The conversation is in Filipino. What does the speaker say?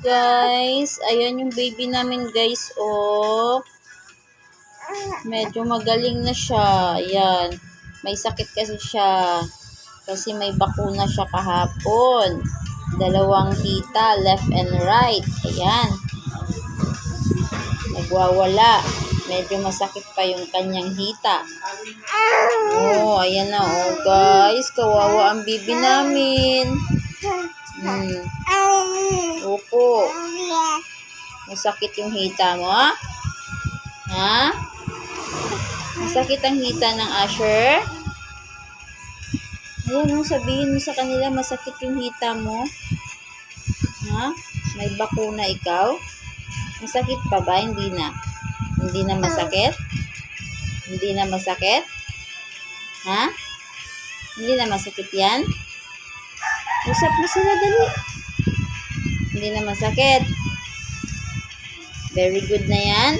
guys. Ayan yung baby namin guys. Oh. Medyo magaling na siya. Ayan. May sakit kasi siya. Kasi may bakuna siya kahapon. 2 hita, left and right. Ayan. Nagwawala. Medyo masakit pa yung kanyang hita. Oh, ayan na. Oh, guys. Kawawa ang baby namin. Opo. Masakit yung hita mo, ha? Ha? Masakit ang hita ng Asher? Ayan, sabihin mo sa kanila masakit yung hita mo. Ha? May bakuna ikaw? Masakit pa ba? Hindi na. Hindi na masakit? Hindi na masakit? Ha? Hindi na masakit yan? Usap mo sila, dali. Hindi na masakit. Very good na yan.